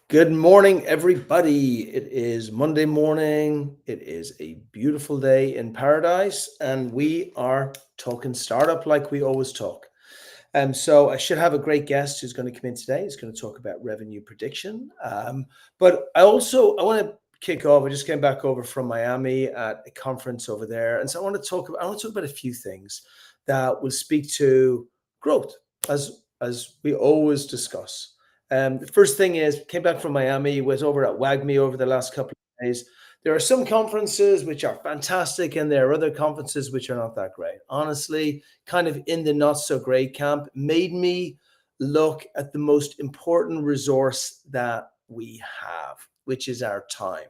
Good morning, everybody. It is Monday morning. It is a beautiful day in paradise, and we are talking startup like we always talk. So I should have a great guest who's going to come in today. He's going to talk about revenue prediction. But I want to kick off. I just came back over from Miami at a conference over there, and so I want to talk about a few things that will speak to growth, as we always discuss. The first thing is came back from Miami, was over at WAGMI over the last couple of days. There are some conferences which are fantastic, and there are other conferences which are not that great. Honestly, kind of in the not so great camp, made me look at the most important resource that we have, which is our time.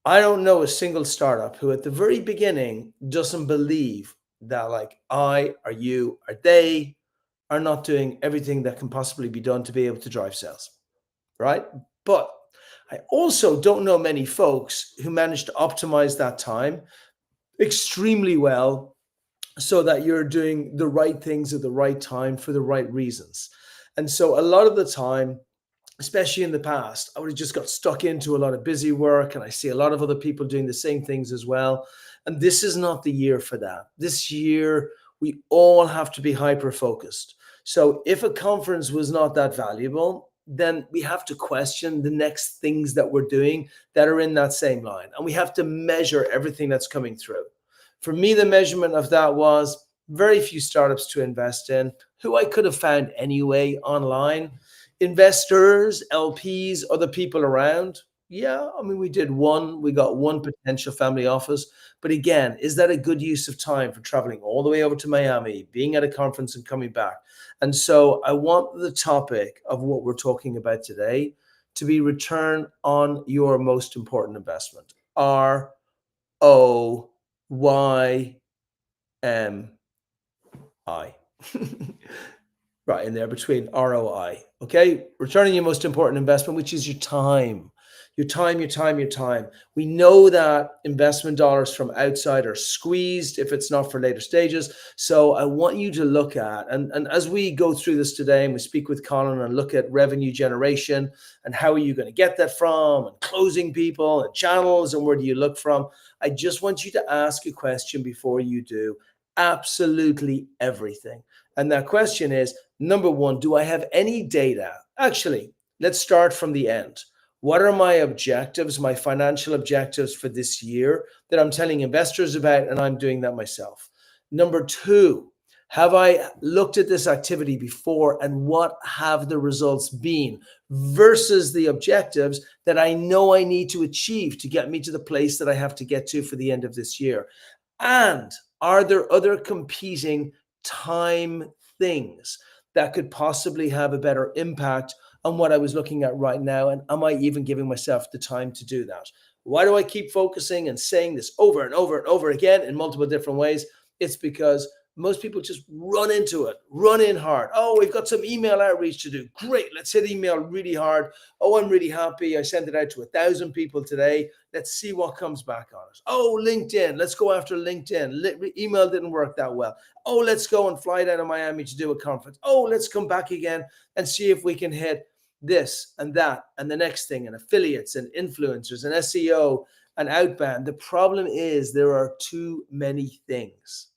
I don't know a single startup who at the very beginning doesn't believe that like I or you or they are not doing everything that can possibly be done to be able to drive sales, right? But I also don't know many folks who manage to optimize that time extremely well so that you're doing the right things at the right time for the right reasons. And so a lot of the time, especially in the past, I would have just got stuck into a lot of busy work, and I see a lot of other people doing the same things as well. And this is not the year for that. This year, we all have to be hyper focused. So if a conference was not that valuable, then we have to question the next things that we're doing that are in that same line. And we have to measure everything that's coming through. For me, the measurement of that was very few startups to invest in, who I could have found anyway online. Investors, LPs, other people around. Yeah, I mean, we did one, we got one potential family office. But again, is that a good use of time for traveling all the way over to Miami, being at a conference and coming back? And so I want the topic of what we're talking about today to be return on your most important investment. ROYMI. Right in there between ROI. Okay. Returning your most important investment, which is your time. Your time, your time, your time. We know that investment dollars from outside are squeezed if it's not for later stages. So I want you to look at, and as we go through this today and we speak with Collin and look at revenue generation and how are you going to get that from, and closing people and channels and where do you look from, I just want you to ask a question before you do absolutely everything. And that question is, number one, do I have any data? Actually, let's start from the end. What are my objectives, my financial objectives for this year that I'm telling investors about, and I'm doing that myself? Number two, have I looked at this activity before, and what have the results been versus the objectives that I know I need to achieve to get me to the place that I have to get to for the end of this year? And are there other competing time things that could possibly have a better impact on what I was looking at right now? And am I even giving myself the time to do that? Why do I keep focusing and saying this over and over and over again in multiple different ways? It's because most people just run into it, run in hard. Oh, we've got some email outreach to do. Great. Let's hit email really hard. Oh, I'm really happy. I sent it out to 1,000 people today. Let's see what comes back on it. Oh, LinkedIn. Let's go after LinkedIn. Email didn't work that well. Oh, let's go and fly down to Miami to do a conference. Oh, let's come back again and see if we can hit this and that and the next thing, and affiliates and influencers and SEO and outbound. The problem is there are too many things.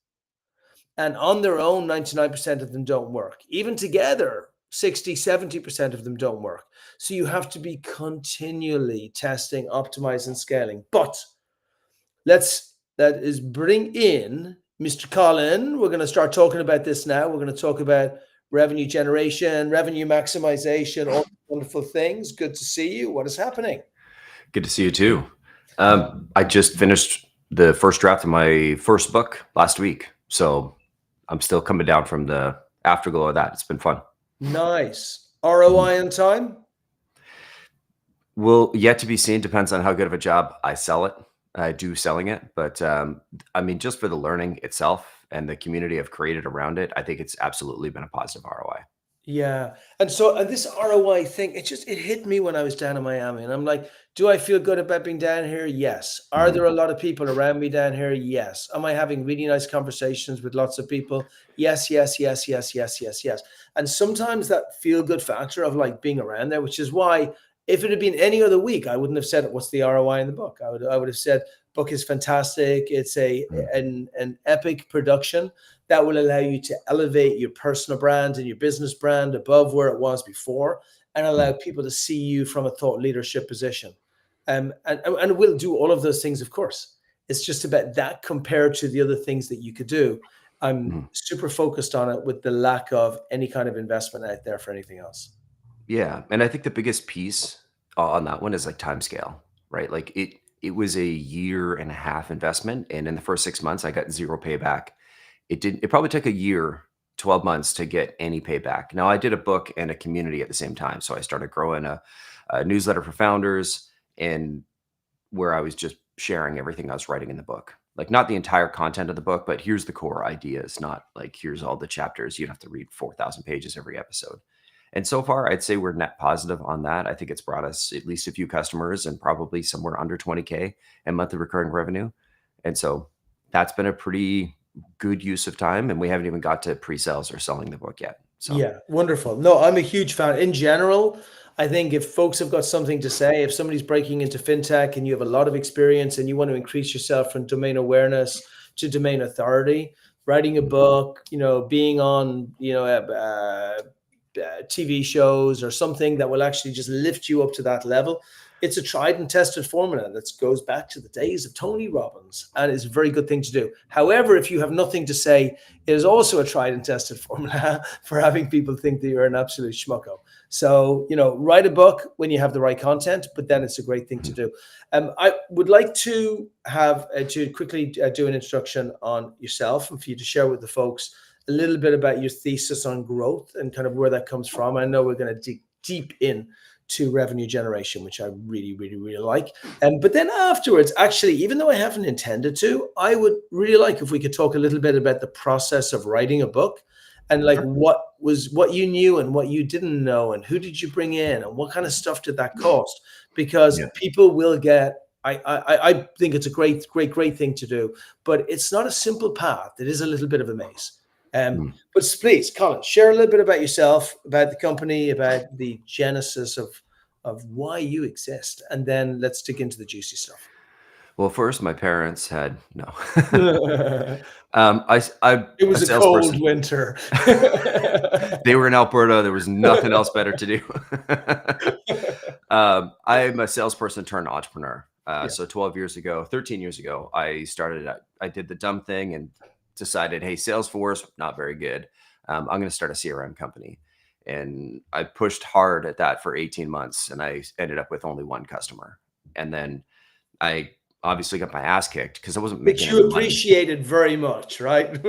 And on their own, 99% of them don't work. Even together, 60, 70% of them don't work. So you have to be continually testing, optimizing, scaling. But that is bring in Mr. Collin. We're going to start talking about this now. We're going to talk about revenue generation, revenue maximization, all wonderful things. Good to see you. What is happening? Good to see you too. I just finished the first draft of my first book last week, so I'm still coming down from the afterglow of that. It's been fun. Nice. ROI on time? Will yet to be seen. Depends on how good of a job I sell it. I do selling it, but I mean, just for the learning itself and the community I've created around it, I think it's absolutely been a positive ROI. Yeah. And this ROI thing, it hit me when I was down in Miami. And I'm like, do I feel good about being down here? Yes. Are Mhm. there a lot of people around me down here? Yes. Am I having really nice conversations with lots of people? Yes, yes, yes, yes, yes, yes, yes. And sometimes that feel good factor of like being around there, which is why if it had been any other week, I wouldn't have said what's the ROI in the book. I would have said book is fantastic. It's Mhm. an epic production that will allow you to elevate your personal brand and your business brand above where it was before and allow Mhm. people to see you from a thought leadership position. And we'll do all of those things, of course. It's just about that compared to the other things that you could do. I'm Mhm. super focused on it with the lack of any kind of investment out there for anything else. Yeah, and I think the biggest piece on that one is like time scale, right? Like it was a year and a half investment, and in the first 6 months, I got 0 payback. It probably took a year, 12 months to get any payback. Now, I did a book and a community at the same time, so I started growing a newsletter for founders and where I was just sharing everything I was writing in the book. Like, not the entire content of the book, but here's the core ideas, not like, here's all the chapters. You'd have to read 4,000 pages every episode. And so far, I'd say we're net positive on that. I think it's brought us at least a few customers and probably somewhere under 20K in monthly recurring revenue. And so that's been a pretty good use of time. And we haven't even got to pre-sales or selling the book yet. So, Yeah, wonderful. No, I'm a huge fan. In general, I think if folks have got something to say, if somebody's breaking into fintech and you have a lot of experience and you want to increase yourself from domain awareness to domain authority, writing a book, being on, TV shows or something that will actually just lift you up to that level. It's a tried and tested formula that goes back to the days of Tony Robbins and it's a very good thing to do. However, if you have nothing to say, it is also a tried and tested formula for having people think that you're an absolute schmucko. So, write a book when you have the right content, but then it's a great thing to mhm. do. I would like to have to quickly do an introduction on yourself and for you to share with the folks a little bit about your thesis on growth and kind of where that comes from. I know we're going to dig deep in to revenue generation, which I really, really, really like. But then afterwards, actually, even though I haven't intended to, I would really like if we could talk a little bit about the process of writing a book and like Sure. what you knew and what you didn't know and who did you bring in and what kind of stuff did that cost? Because Yeah. people will get. I think it's a great, great, great thing to do, but it's not a simple path. It is a little bit of a maze. Mm. But please, Colin, share a little bit about yourself, about the company, about the genesis of why you exist, and then let's dig into the juicy stuff. Well, first, my parents had no. It I'm a was a cold salesperson. winter. They were in Alberta. There was nothing else better to do. I'm a salesperson turned entrepreneur. Yeah, So 12 years ago, 13 years ago, I did the dumb thing and decided, hey, Salesforce, not very good. I'm going to start a CRM company. And I pushed hard at that for 18 months and I ended up with only one customer. And then I obviously got my ass kicked because I wasn't making which any you money. appreciated very much, right?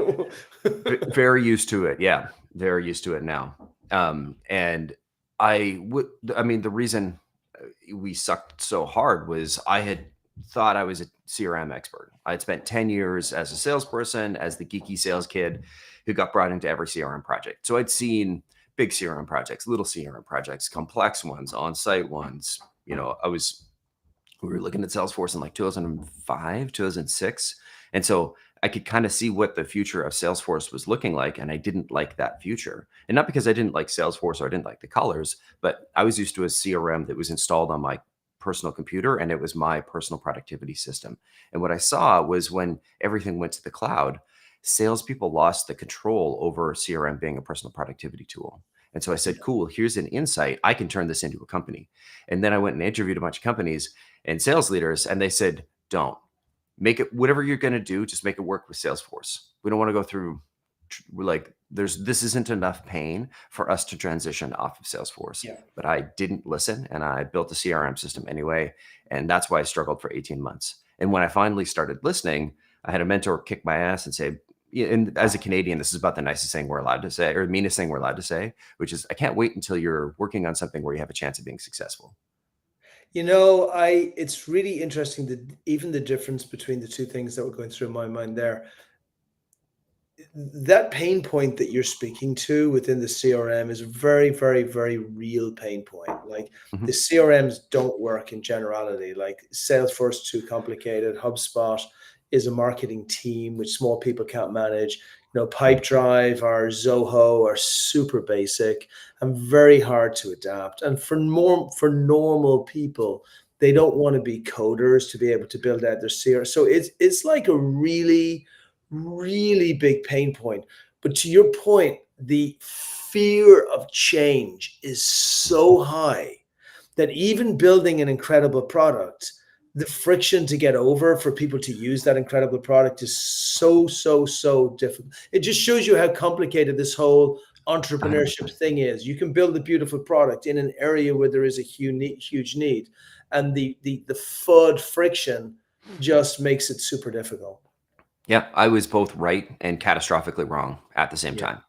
Very used to it. Yeah, very used to it now. And I mean, the reason we sucked so hard was I had thought I was a CRM expert. I'd spent 10 years as a salesperson, as the geeky sales kid who got brought into every CRM project. So I'd seen big CRM projects, little CRM projects, complex ones, on-site ones. We were looking at Salesforce in like 2005, 2006. And so I could kind of see what the future of Salesforce was looking like. And I didn't like that future. And not because I didn't like Salesforce or I didn't like the colors, but I was used to a CRM that was installed on my personal computer and it was my personal productivity system. And what I saw was when everything went to the cloud, salespeople lost the control over CRM being a personal productivity tool. And so I said, cool, here's an insight. I can turn this into a company. And then I went and interviewed a bunch of companies and sales leaders, and they said, don't make it whatever you're going to do, just make it work with Salesforce. We don't want to go through we're like this isn't enough pain for us to transition off of Salesforce. Yeah. But I didn't listen and I built a CRM system anyway. And that's why I struggled for 18 months. And when I finally started listening, I had a mentor kick my ass and say, yeah, and as a Canadian, this is about the nicest thing we're allowed to say, or the meanest thing we're allowed to say, which is, I can't wait until you're working on something where you have a chance of being successful. It's really interesting that even the difference between the two things that were going through my mind there. that pain point that you're speaking to within the CRM is a very, very, very real pain point. Like the Mhm. CRMs don't work in generality. Like Salesforce too complicated. HubSpot is a marketing team which small people can't manage. Right. Pipedrive or Zoho are super basic and very hard to adapt. And for normal people, they don't want to be coders to be able to build out their CRM. So it's like a really really big pain point. But to your point, the fear of change is so high that even building an incredible product, the friction to get over for people to use that incredible product is so, so, so difficult. It just shows you how complicated this whole entrepreneurship 100%. thing is. You can build a beautiful product in an area where there is a huge need, and the FUD friction just makes it super difficult. Yeah, I was both right and catastrophically wrong at the same Yeah. time.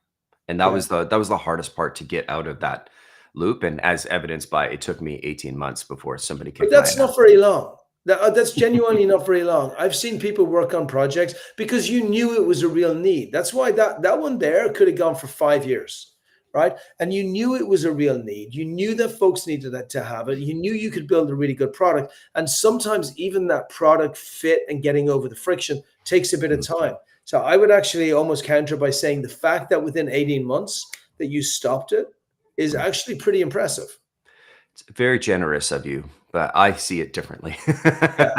And that Yeah. was the hardest part to get out of that loop, and as evidenced by it took me 18 months before somebody But kicked my that's ass. not very long. That's genuinely not very long. I've seen people work on projects because you knew it was a real need. That's why that one there could have gone for 5 years, right? And you knew it was a real need. You knew that folks needed that to have it. You knew you could build a really good product. And sometimes even that product fit and getting over the friction takes a bit of Mhm. time. So I would actually almost counter by saying the fact that within 18 months that you stopped it is Mhm. actually pretty impressive. It's very generous of you, but I see it differently. Yeah.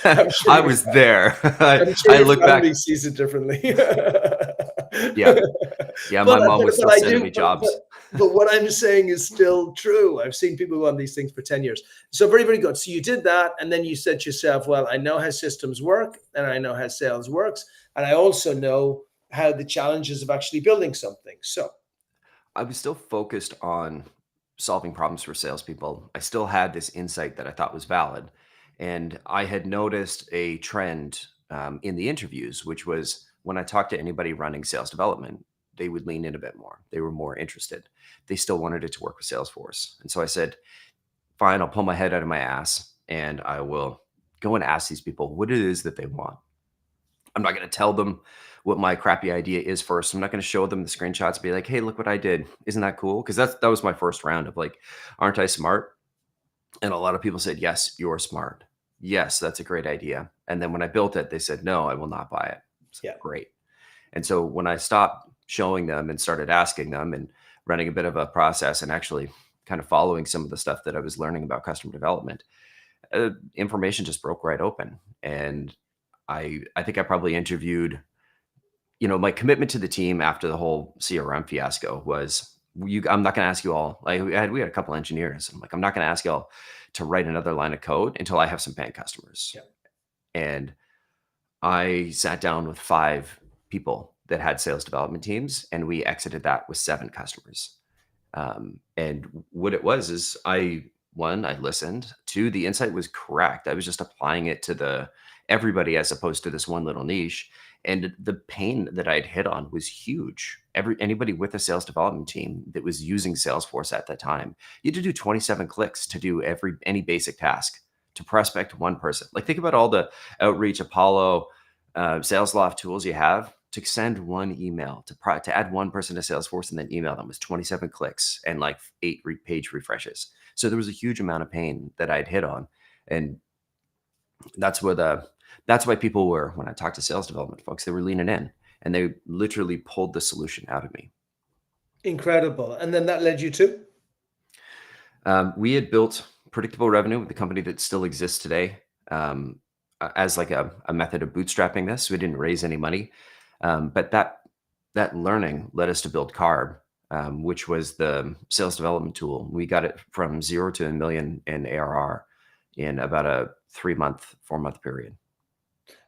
I'm sure I your was there. I I'm sure I your look back. family sees it differently. Yeah. Yeah, But my mom was still I sending do me jobs. but what I'm saying is still true. I've seen people go on these things for 10 years. So very, very good. So you did that, and then you said to yourself, well, I know how systems work, and I know how sales works, and I also know how the challenges of actually building something. So I was still focused on solving problems for salespeople. I still had this insight that I thought was valid. And I had noticed a trend in the interviews, which was when I talked to anybody running sales development, they would lean in a bit more. They were more interested. They still wanted it to work with Salesforce. And so I said, fine, I'll pull my head out of my ass and I will go and ask these people what it is that they want. I'm not going to tell them what my crappy idea is first. I'm not going to show them the screenshots and be like, "Hey, look what I did. Isn't that cool?" Because that was my first round of like, "Aren't I smart?" And a lot of people said, "Yes, you're smart. Yes, that's a great idea." And then when I built it, they said, "No, I will not buy it." It's yeah. great. And so when I stopped showing them and started asking them and running a bit of a process and actually kind of following some of the stuff that I was learning about customer development, information just broke right open. And I think I probably interviewed, my commitment to the team after the whole CRM fiasco was, I'm not going to ask you all. Like we had a couple engineers. I'm like, I'm not going to ask y'all to write another line of code until I have some paying customers. Yeah. And I sat down with 5 people that had sales development teams, and we exited that with 7 customers. And what it was is I listened. 2, the insight was correct. I was just applying it to the everybody as opposed to this one little niche. And the pain that I'd hit on was huge. Anybody with a sales development team that was using Salesforce at that time, you had to do 27 clicks to do any basic task to prospect one person. Like think about all the outreach, Apollo, SalesLoft tools you have to send one email to add one person to Salesforce and then email them was 27 clicks and like 8 page refreshes. So there was a huge amount of pain that I'd hit on, and that's where that's why people were, when I talked to sales development folks, they were leaning in and they literally pulled the solution out of me. Incredible. And then that led you to? We had built predictable revenue with the company that still exists today, as like a method of bootstrapping this. We didn't raise any money, but that learning led us to build Carb, which was the sales development tool. We got it from 0 to 1 million in ARR in about a 3-month, 4-month period.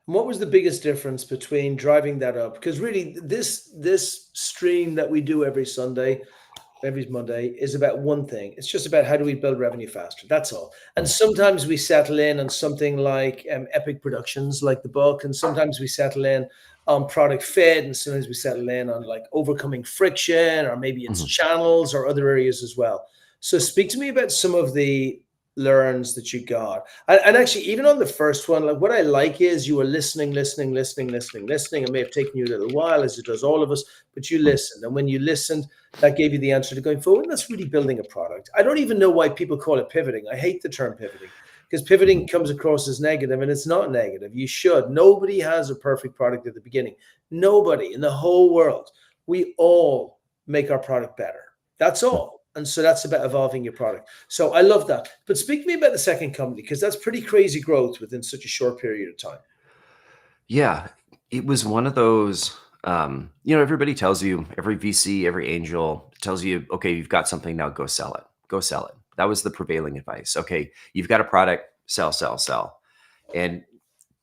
And what was the biggest difference between driving that up? Because really, this stream that we do every Monday is about one thing. It's just about how do we build revenue faster. That's all. And Mm. sometimes we settle in on something like epic productions, like the book, and sometimes we settle in on product fit, and sometimes we settle in on like overcoming friction, or maybe it's Mhm. channels or other areas as well. So speak to me about some of learns that you got. And actually, even on the first one, like what I like is you were listening, It may have taken you a little while, as it does all of us, but you listened. And when you listened, that gave you the answer to going forward. And that's really building a product. I don't even know why people call it pivoting. I hate the term pivoting because pivoting comes across as negative, and it's not negative. You should. Nobody has a perfect product at the beginning. Nobody in the whole world. We all make our product better. That's all. And so that's about evolving your product. So I love that. But speak to me about the second company, because that's pretty crazy growth within such a short period of time. Yeah, it was one of those, everybody tells you, every VC, every angel tells you, okay, you've got something, now go sell it. Go sell it. That was the prevailing advice. Okay, you've got a product, sell, sell, sell. And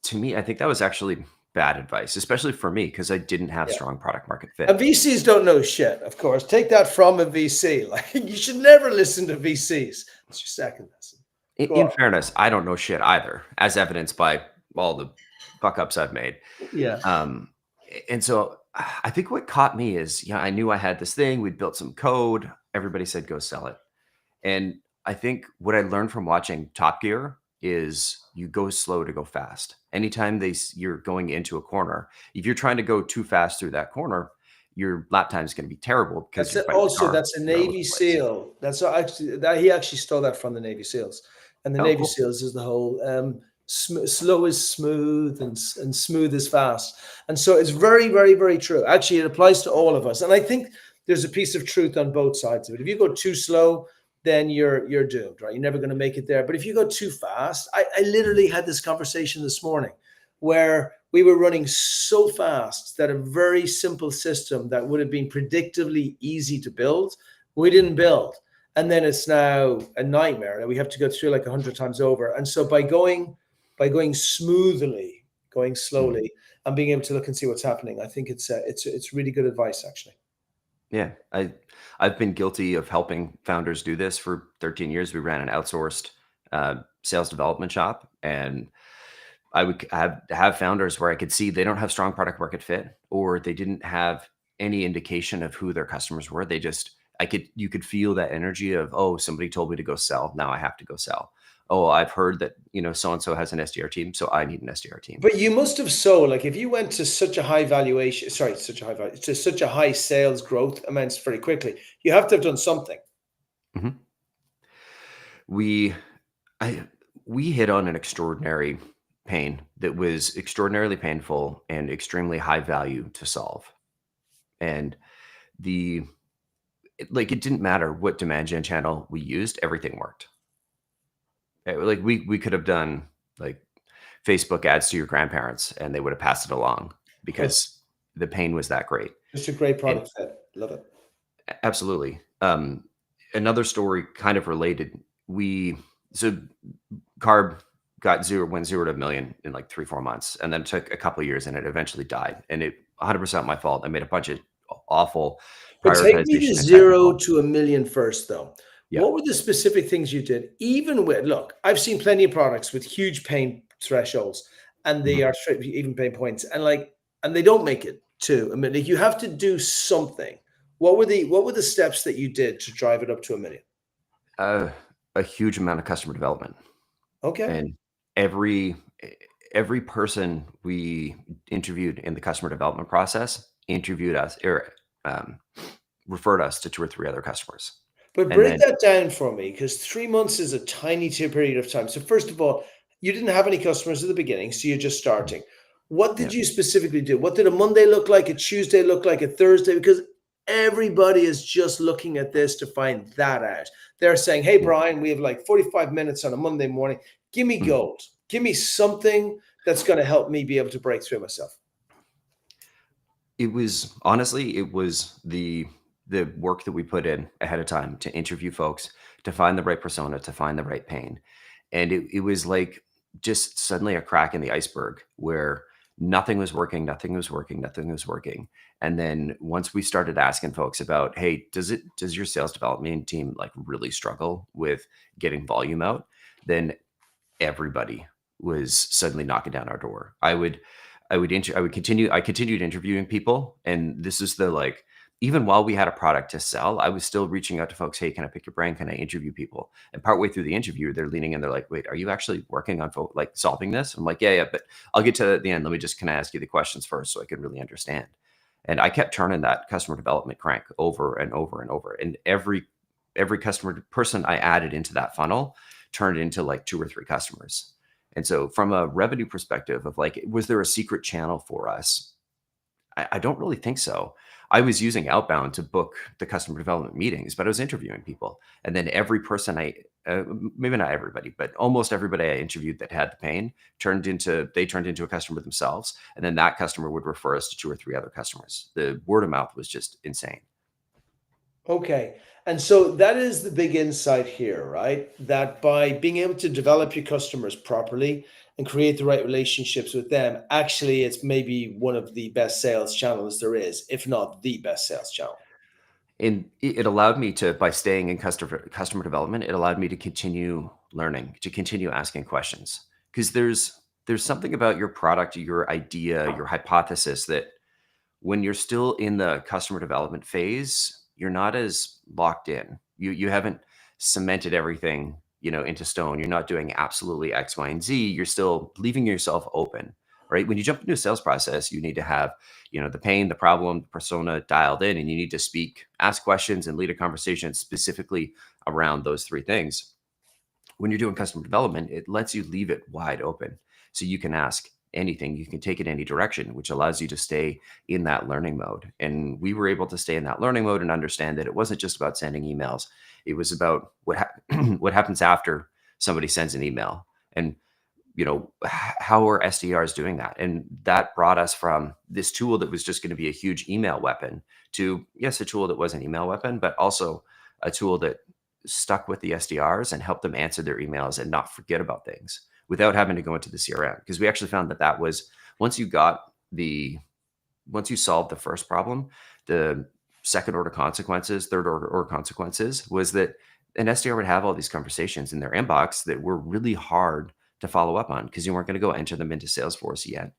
to me, I think that was actually bad advice, especially for me, because I didn't have strong product market fit. And VCs don't know shit, of course. Take that from a VC. Like, you should never listen to VCs. It's your second lesson. In fairness, I don't know shit either, as evidenced by all the fuck ups I've made. Yeah. And so I think what caught me is, I knew I had this thing. We'd built some code. Everybody said, go sell it. And I think what I learned from watching Top Gear is you go slow to go fast. Anytime you're going into a corner, if you're trying to go too fast through that corner, your lap time is going to be terrible because that's a Navy SEAL. That's actually that he actually stole that from the Navy SEALs, and the Navy SEALs is the whole slow is smooth and smooth is fast, and so it's very, very, very true. Actually, it applies to all of us, and I think there's a piece of truth on both sides of it. If you go too slow, then you're doomed, right? You're never going to make it there. But if you go too fast, I literally had this conversation this morning where we were running so fast that a very simple system that would have been predictably easy to build, we didn't build. And then it's now a nightmare that we have to go through like 100 times over. And so by going smoothly, going slowly, and being able to look and see what's happening, I think it's really good advice, actually. Yeah, I've been guilty of helping founders do this for 13 years. We ran an outsourced sales development shop, and I would have founders where I could see they don't have strong product market fit, or they didn't have any indication of who their customers were. You could feel that energy of, oh, somebody told me to go sell. Now I have to go sell. Oh, I've heard that, so-and-so has an SDR team, so I need an SDR team. But you must have like if you went to such a high valuation, to such a high sales growth amounts very quickly, you have to have done something. Mm-hmm. We hit on an extraordinary pain that was extraordinarily painful and extremely high value to solve. And it didn't matter what demand gen channel we used, everything worked. Like we could have done like Facebook ads to your grandparents and they would have passed it along because the pain was that great. Just a great product fit. Love it. Absolutely. Another story kind of related. Carb went 0 to $1 million in like 3-4 months, and then it took a couple of years and it eventually died. And it 100% my fault. I made a bunch of awful prioritization. But take me to 0 to $1 million first, though. Yeah. What were the specific things you did? Look, I've seen plenty of products with huge pain thresholds, and they are even pain points, and they don't make it to $1 million. You have to do something. What were the steps that you did to drive it up to $1 million? A huge amount of customer development. Okay. And every person we interviewed in the customer development process interviewed us or referred us to 2 or 3 other customers. But break that down for me, because 3 months is a tiny period of time. So first of all, you didn't have any customers at the beginning, so you're just starting. What did you specifically do? What did a Monday look like, a Tuesday look like, a Thursday? Because everybody is just looking at this to find that out. They're saying, hey, Brian, we have like 45 minutes on a Monday morning. Give me gold. Give me something that's going to help me be able to break through myself. It was the work that we put in ahead of time to interview folks, to find the right persona, to find the right pain. And it was like just suddenly a crack in the iceberg where nothing was working. And then once we started asking folks about, hey, does your sales development team like really struggle with getting volume out? Then everybody was suddenly knocking down our door. I continued interviewing people, and this is the like, even while we had a product to sell, I was still reaching out to folks. Hey, can I pick your brain? Can I interview people? And partway through the interview, they're leaning in. They're like, wait, are you actually working on like solving this? I'm like, yeah, but I'll get to the end. Let me just, can I ask you the questions first so I can really understand? And I kept turning that customer development crank over and over and over. And every customer person I added into that funnel turned into like 2 or 3 customers. And so from a revenue perspective of like, was there a secret channel for us? I don't really think so. I was using outbound to book the customer development meetings, but I was interviewing people. And then every person maybe not everybody, but almost everybody I interviewed that had the pain turned into a customer themselves. And then that customer would refer us to 2 or 3 other customers. The word of mouth was just insane. Okay. And so that is the big insight here, right? That by being able to develop your customers properly and create the right relationships with them, actually, it's maybe one of the best sales channels there is, if not the best sales channel. And it allowed me to, by staying in customer development, it allowed me to continue learning, to continue asking questions. Because there's something about your product, your idea, your hypothesis that when you're still in the customer development phase, you're not as locked in. You haven't cemented everything, into stone. You're not doing absolutely X, Y, and Z. You're still leaving yourself open, right? When you jump into a sales process, you need to have, the pain, the problem, the persona dialed in, and you need to speak, ask questions, and lead a conversation specifically around those 3 things. When you're doing customer development, it lets you leave it wide open. So you can ask anything, you can take it any direction, which allows you to stay in that learning mode. And we were able to stay in that learning mode and understand that it wasn't just about sending emails. It was about what happens after somebody sends an email. And how are SDRs doing that? And that brought us from this tool that was just going to be a huge email weapon to, yes, a tool that was an email weapon, but also a tool that stuck with the SDRs and helped them answer their emails and not forget about things without having to go into the CRM. Because we actually found that was, once you solved the first problem, the second order consequences, third order consequences was that an SDR would have all these conversations in their inbox that were really hard to follow up on because you weren't going to go enter them into Salesforce yet.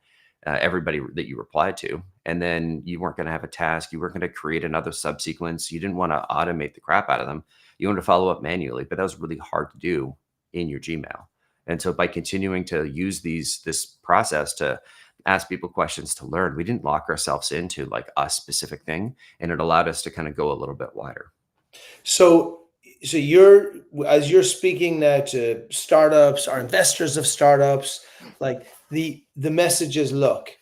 Everybody that you replied to, and then you weren't going to have a task. You weren't going to create another subsequence. You didn't want to automate the crap out of them. You wanted to follow up manually, but that was really hard to do in your Gmail. And so by continuing to use this process to ask people questions to learn, we didn't lock ourselves into like a specific thing, and it allowed us to kind of go a little bit wider. So as you're speaking now to startups or investors of startups, like the message is, look,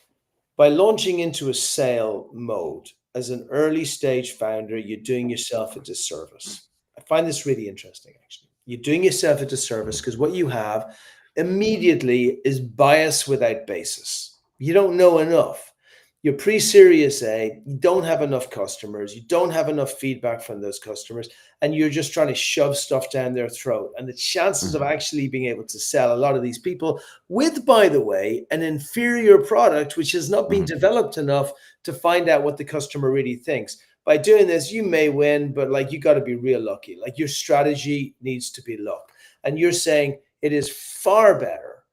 by launching into a sale mode as an early stage founder, you're doing yourself a disservice. I find this really interesting, actually. You're doing yourself a disservice because what you have immediately is bias without basis. You don't know enough. You're pre-Series A, you don't have enough customers, you don't have enough feedback from those customers, and you're just trying to shove stuff down their throat. And the chances of actually being able to sell a lot of these people with, by the way, an inferior product, which has not been developed enough to find out what the customer really thinks. By doing this, you may win, but like you got to be real lucky. Like your strategy needs to be luck. And you're saying it is far better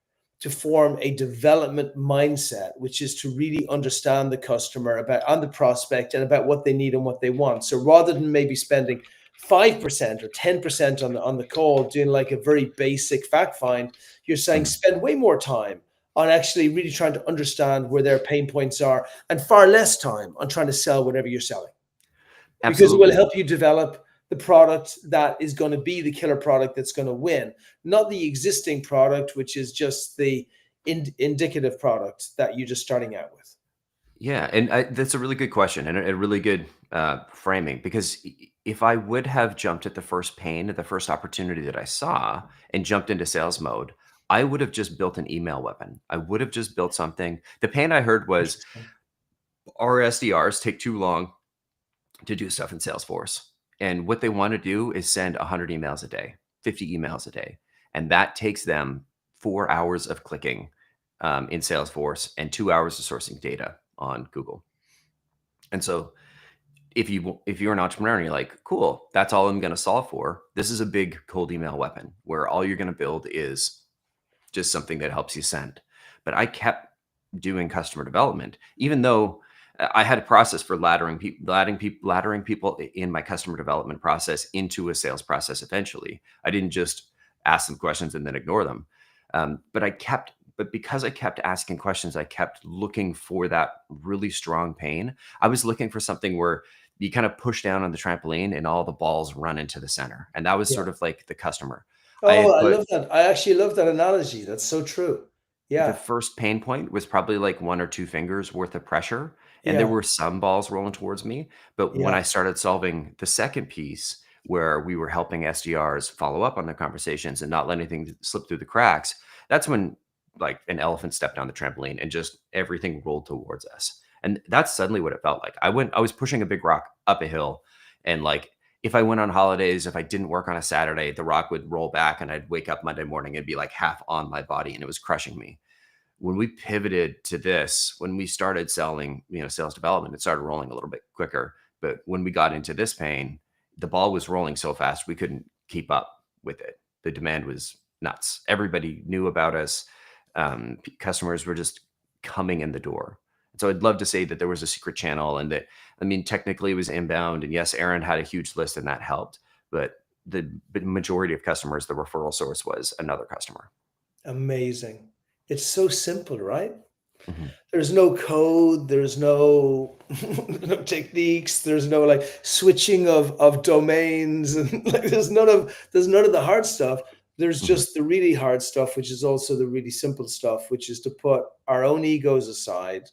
to form a development mindset, which is to really understand the customer and the prospect and about what they need and what they want. So rather than maybe spending 5% or 10% on the call doing like a very basic fact find, you're saying spend way more time on actually really trying to understand where their pain points are and far less time on trying to sell whatever you're selling. Because it will help you develop the product that is going to be the killer product that's going to win, not the existing product, which is just the indicative product that you're just starting out with. Yeah, and that's a really good question and a really good framing, because if I would have jumped at the first pain, at the first opportunity that I saw and jumped into sales mode, I would have just built an email weapon. I would have just built something. The pain I heard was our SDRs take too long to do stuff in Salesforce. And what they want to do is send 100 emails a day, 50 emails a day. And that takes them 4 hours of clicking in Salesforce and 2 hours of sourcing data on Google. And so if you're an entrepreneur and you're like, cool, that's all I'm going to solve for, this is a big cold email weapon where all you're going to build is just something that helps you send. But I kept doing customer development, even though I had a process for laddering people in my customer development process into a sales process. Eventually, I didn't just ask them questions and then ignore them. But because I kept asking questions, I kept looking for that really strong pain. I was looking for something where you kind of push down on the trampoline and all the balls run into the center, and that was Yeah. sort of like the customer. I Oh, had I put love that. I actually love that analogy. That's so true. the Yeah. first pain point was probably like 1 or 2 fingers worth of pressure, and there Yeah. were some balls rolling towards me, but when Yeah. I started solving the second piece, where we were helping SDRs follow up on their conversations and not let anything slip through the cracks, that's when, like, an elephant stepped on the trampoline and just everything rolled towards us, and that's suddenly what it felt like. I was pushing a big rock up a hill, and, like, if I went on holidays, if I didn't work on a Saturday, the rock would roll back, and I'd wake up Monday morning and be, like, half on my body, and it was crushing me. When we pivoted to this, when we started selling, sales development, it started rolling a little bit quicker. But when we got into this pain, the ball was rolling so fast we couldn't keep up with it. The demand was nuts. Everybody knew about us. Customers were just coming in the door. So I'd love to say that there was a secret channel and that, I mean, technically it was inbound. And yes, Aaron had a huge list and that helped. But the majority of customers, the referral source was another customer. Amazing. It's so simple, right? Mhm. There's no code, there's no no techniques, there's no like switching of domains and like there's none of the hard stuff. There's Mhm. just the really hard stuff, which is also the really simple stuff, which is to put our own egos aside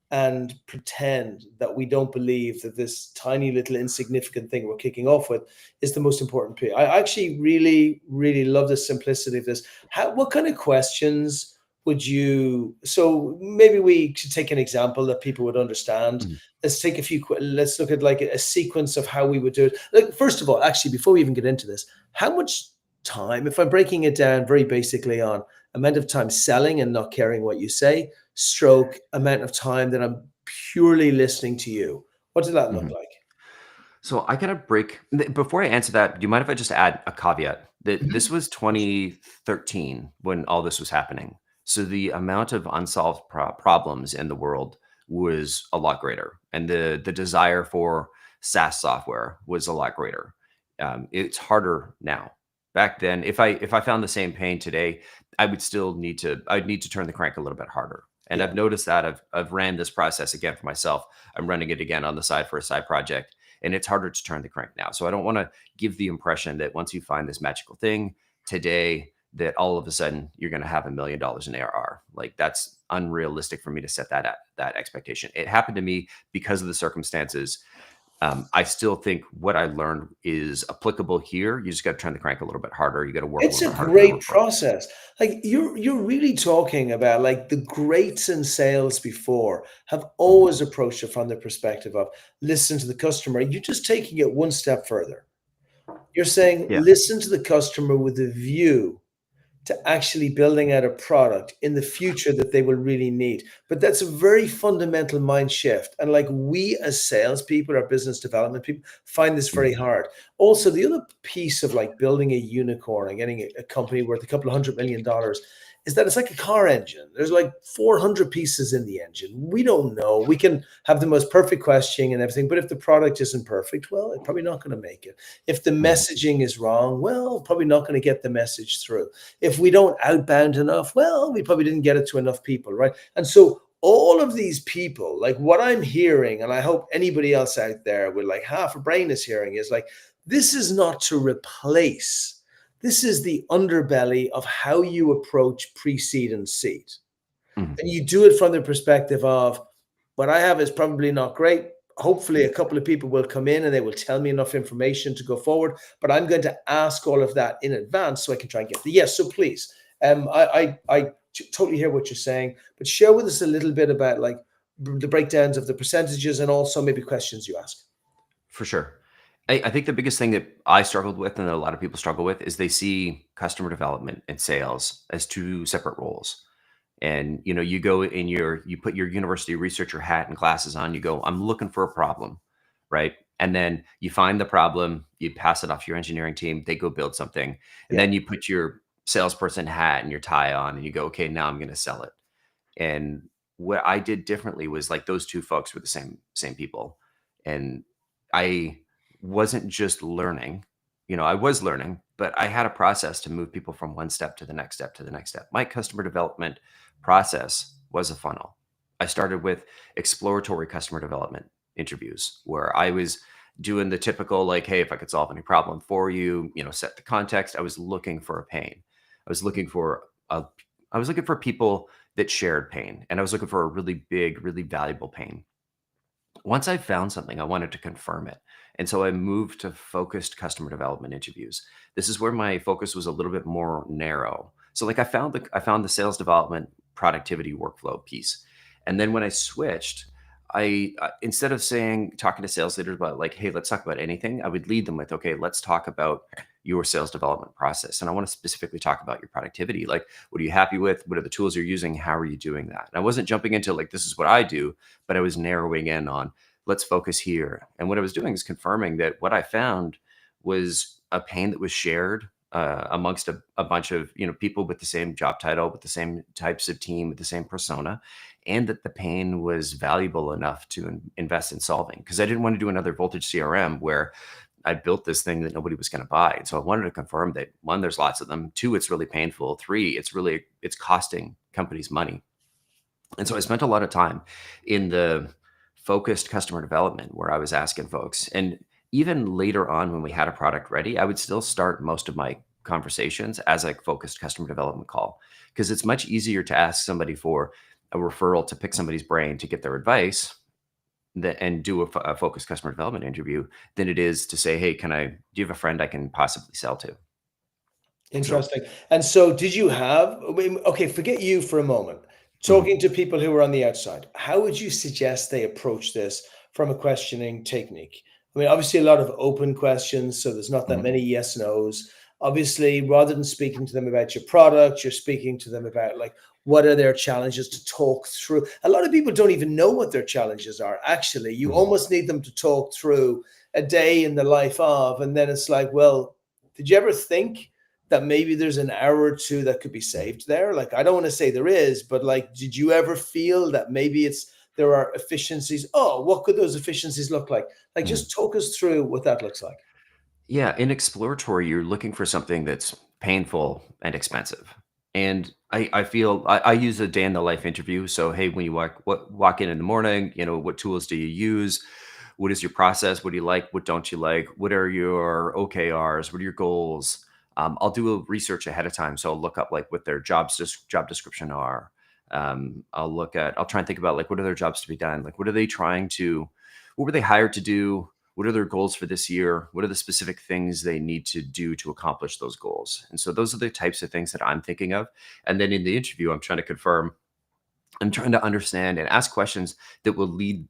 and pretend that we don't believe that this tiny little insignificant thing we're kicking off with is the most important piece. I actually really, really love the simplicity of this. What kind of questions would you? So maybe we should take an example that people would understand. Mhm. Let's take a few. Let's look at like a sequence of how we would do it. Like first of all, actually, before we even get into this, how much time? If I'm breaking it down very basically on amount of time selling and not caring what you say, stroke amount of time that I'm purely listening to you. What did that look Mhm. like? So I gotta before I answer that, do you mind if I just add a caveat that this Mhm. was 2013 when all this was happening. So the amount of unsolved problems in the world was a lot greater, and the desire for SaaS software was a lot greater. It's harder now. Back then, if I found the same pain today, I'd need to turn the crank a little bit harder. And Yeah. I've noticed that I've ran this process again for myself. I'm running it again on the side for a side project, and it's harder to turn the crank now. So I don't want to give the impression that once you find this magical thing today, that all of a sudden you're going to have $1 million in ARR. Like, that's unrealistic for me to set that expectation. It happened to me because of the circumstances. I still think what I learned is applicable here. You just got to turn the crank a little bit harder. You got to work a It's little a bit harder for the great referrals. process. Like you're really talking about like the greats in sales before have Mhm. always approached it from the perspective of listen to the customer. You're just taking it one step further. You're saying Yeah. listen to the customer with a view to actually building out a product in the future that they will really need. But that's a very fundamental mind shift. And like we as salespeople or business development people find this very Mhm. hard. Also, the other piece of like building a unicorn and getting a company worth a couple of $100 million is that it's like a car engine. There's like 400 pieces in the engine. We don't know. We can have the most perfect questioning and everything, but if the product isn't perfect, well, it's probably not going to make it. If the Mhm. messaging is wrong, well, probably not going to get the message through. If we don't outbound enough, well, we probably didn't get it to enough people, right? And so all of these people, like what I'm hearing, and I hope anybody else out there with like half a brain is hearing, is like, this is not to replace. This is the underbelly of how you approach pre-seed and seed. Mhm. And you do it from the perspective of what I have is probably not great. Hopefully, a couple of people will come in and they will tell me enough information to go forward. But I'm going to ask all of that in advance so I can try and get the yes. So please, I totally hear what you're saying, but share with us a little bit about like the breakdowns of the percentages and also maybe questions you ask. For sure. I think the biggest thing that I struggled with and that a lot of people struggle with is they see customer development and sales as two separate roles. And you put your university researcher hat and glasses on, you go, I'm looking for a problem, right? And then you find the problem, you pass it off to your engineering team, they go build something. And Yeah, then you put your salesperson hat and your tie on and you go, okay, now I'm going to sell it. And what I did differently was like those two folks were the same people. And I wasn't just learning, I was learning, but I had a process to move people from one step to the next step to the next step. My customer development process was a funnel. I started with exploratory customer development interviews where I was doing the typical, like, hey, if I could solve any problem for you, set the context. I was looking for a pain. I was looking for a I was looking for people that shared pain, and I was looking for a really big, really valuable pain. Once I found something, I wanted to confirm it. And so I moved to focused customer development interviews. This is where my focus was a little bit more narrow. So like I found the sales development productivity workflow piece. And then when I switched, I instead of saying talking to sales leaders about like, hey, let's talk about anything, I would lead them with, okay, let's talk about your sales development process. And I want to specifically talk about your productivity. Like, what are you happy with? What are the tools you're using? How are you doing that? And I wasn't jumping into like, this is what I do, but I was narrowing in on, let's focus here. And what I was doing is confirming that what I found was a pain that was shared amongst a bunch of people with the same job title, with the same types of team, with the same persona, and that the pain was valuable enough to invest in solving. Because I didn't want to do another voltage CRM where I built this thing that nobody was going to buy. And so I wanted to confirm that one, there's lots of them. Two, it's really painful. Three, it's costing companies money. And so I spent a lot of time in the focused customer development where I was asking folks. And even later on, when we had a product ready, I would still start most of my conversations as a focused customer development call, because it's much easier to ask somebody for a referral to pick somebody's brain to get their advice and do a focused customer development interview than it is to say, hey, do you have a friend I can possibly sell to? So, Interesting. And so, did you have, okay, forget you for a moment. mhm, Talking to people who were on the outside, how would you suggest they approach this from a questioning technique? I mean, obviously, a lot of open questions, so there's not that mhm, many yes nos. Obviously, rather than speaking to them about your product, you're speaking to them about like what are their challenges to talk through. A lot of people don't even know what their challenges are. Actually, you mhm, almost need them to talk through a day in the life of, and then it's like, well, did you ever think that maybe there's an hour or two that could be saved there? Like, I don't want to say there is, but like, did you ever feel that maybe there are efficiencies? Oh, what could those efficiencies look like? Like, mhm. just talk us through what that looks like. Yeah, in exploratory, you're looking for something that's painful and expensive. And I feel I use a day in the life interview. So, hey, when you walk in the morning, what tools do you use? What is your process? What do you like? What don't you like? What are your OKRs? What are your goals? I'll do a research ahead of time. So I'll look up like what their job description are. I'll try and think about like what are their jobs to be done? Like what were they hired to do? What are their goals for this year? What are the specific things they need to do to accomplish those goals? And so those are the types of things that I'm thinking of. And then in the interview, I'm trying to understand and ask questions that will lead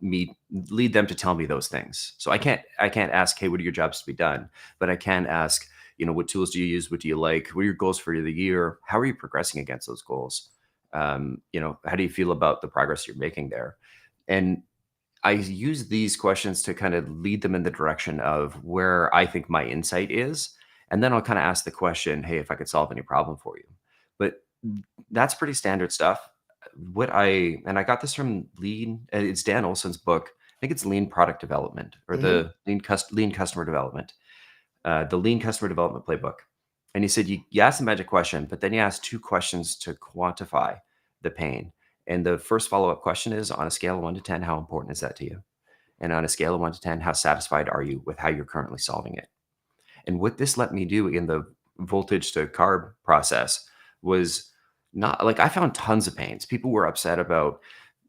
them to tell me those things. So I can't ask, hey, what are your jobs to be done? But I can ask, what tools do you use? What do you like? What are your goals for the year? How are you progressing against those goals? How do you feel about the progress you're making there? And I use these questions to kind of lead them in the direction of where I think my insight is. And then I'll kind of ask the question, hey, if I could solve any problem for you. But that's pretty standard stuff. I got this from it's Dan Olson's book. I think it's Lean Product Development or Hmm. the Lean Customer Development, the Lean Customer Development Playbook. And he said, you ask the magic question, but then you ask two questions to quantify the pain. And the first follow-up question is on a scale of 1 to 10, how important is that to you? And on a scale of 1 to 10, how satisfied are you with how you're currently solving it? And what this let me do in the voltage to carb process was not like I found tons of pains. People were upset about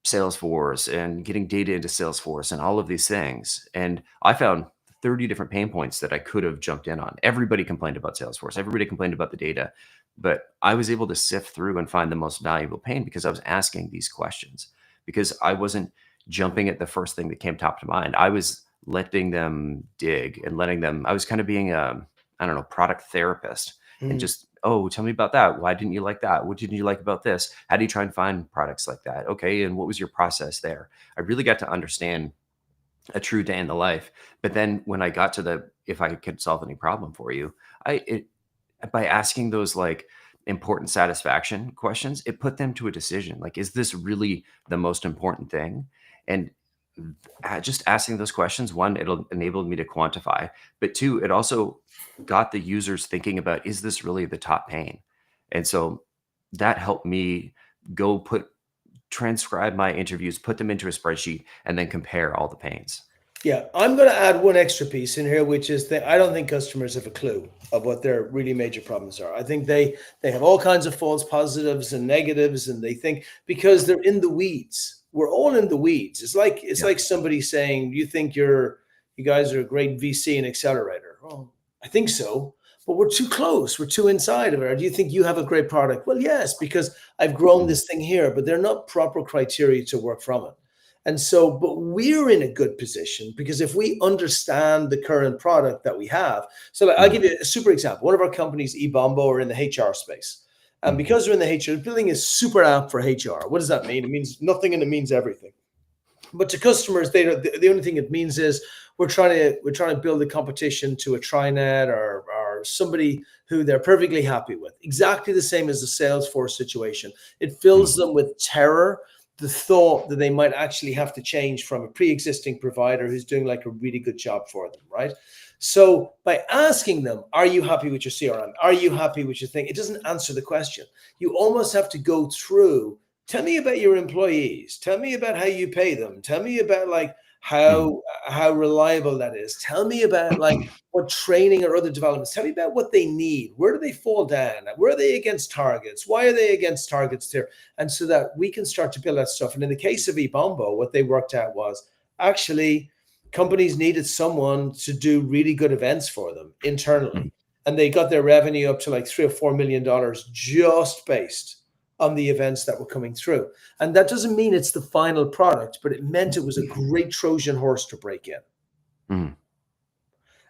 Salesforce and getting data into Salesforce and all of these things. And I found 30 different pain points that I could have jumped in on. Everybody complained about Salesforce. Everybody complained about the data. But I was able to sift through and find the most valuable pain because I was asking these questions, because I wasn't jumping at the first thing that came top to mind. I was letting them dig and I was kind of being I don't know, product therapist and just, oh, tell me about that. Why didn't you like that? What didn't you like about this? How do you try and find products like that? Okay. And what was your process there? I really got to understand a true day in the life. But then when I got to if I could solve any problem for you, I, it, by asking those like important satisfaction questions, it put them to a decision. Like, is this really the most important thing? And just asking those questions, one, it'll enable me to quantify, but two, it also got the users thinking about, is this really the top pain? And so that helped me go transcribe my interviews, put them into a spreadsheet, and then compare all the pains. Yeah, I'm going to add one extra piece in here, which is that I don't think customers have a clue of what their really major problems are. I think they have all kinds of false positives and negatives, and they think because they're in the weeds. We're all in the weeds. It's like somebody saying, "You think you guys are a great VC and accelerator?" Oh, I think so, but we're too close. We're too inside of it. Or do you think you have a great product? Well, yes, because I've grown this thing here, but they're not proper criteria to work from it. And so, but we're in a good position because if we understand the current product that we have, so I'll give you a super example. One of our companies, eBombo, are in the HR space. And because we're in the HR, building a super app for HR. What does that mean? It means nothing and it means everything. But to customers, the only thing it means is we're trying to build a competition to a Trinet or somebody who they're perfectly happy with. Exactly the same as the Salesforce situation. It fills them with terror, the thought that they might actually have to change from a pre-existing provider who's doing like a really good job for them, right? So by asking them, are you happy with your CRM? Are you happy with your thing? It doesn't answer the question. You almost have to go through, tell me about your employees. Tell me about how you pay them. Tell me about like how reliable that is. Tell me about like what training or other developments. Tell me about what they need. Where do they fall down? Where are they against targets? Why are they against targets there? And so that we can start to build that stuff. And in the case of eBombo, what they worked out was actually companies needed someone to do really good events for them internally. And they got their revenue up to like $3 or $4 million just based on the events that were coming through. And that doesn't mean it's the final product, but it meant it was a great Trojan horse to break in.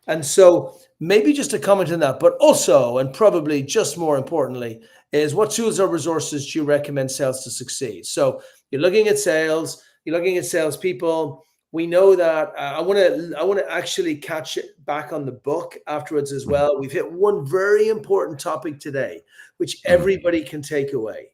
And so maybe just a comment on that, but also, and probably just more importantly, is what tools or resources do you recommend sales to succeed? So you're looking at sales, you're looking at salespeople. We know that I want to actually catch it back on the book afterwards as well. We've hit one very important topic today, which everybody can take away.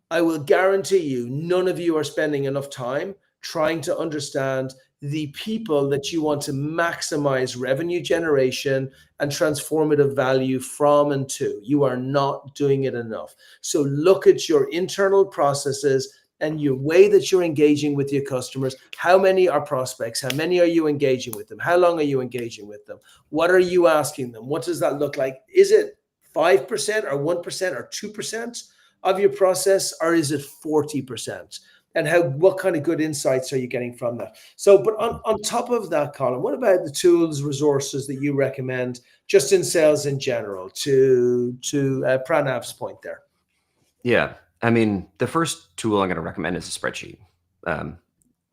I will guarantee you, none of you are spending enough time trying to understand the people that you want to maximize revenue generation and transformative value from and to. You are not doing it enough. So look at your internal processes and your way that you're engaging with your customers. How many are prospects? How many are you engaging with them? How long are you engaging with them? What are you asking them? What does that look like? Is it 5% or 1% or 2% of your process, or is it 40%? And what kind of good insights are you getting from that? So, but on top of that, Collin, what about the tools, resources that you recommend just in sales in general to Pranav's point there? Yeah. I mean, the first tool I'm going to recommend is a spreadsheet.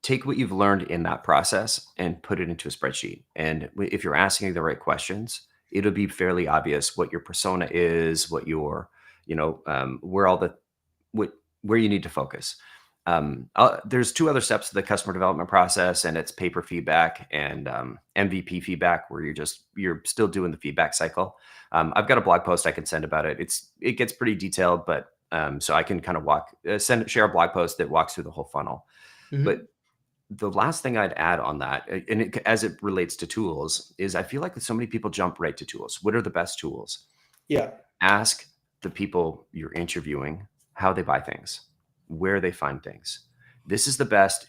Take what you've learned in that process and put it into a spreadsheet. And if you're asking the right questions, it'll be fairly obvious what your persona is, what your, where you need to focus. There's two other steps to the customer development process, and it's paper feedback and MVP feedback, where you're still doing the feedback cycle. I've got a blog post I can send about it. It gets pretty detailed, but so I can kind of share a blog post that walks through the whole funnel. But the last thing I'd add on that, and as it relates to tools, is I feel like so many people jump right to tools. What are the best tools? Yeah. Ask the people you're interviewing how they buy things, where they find things. This is the best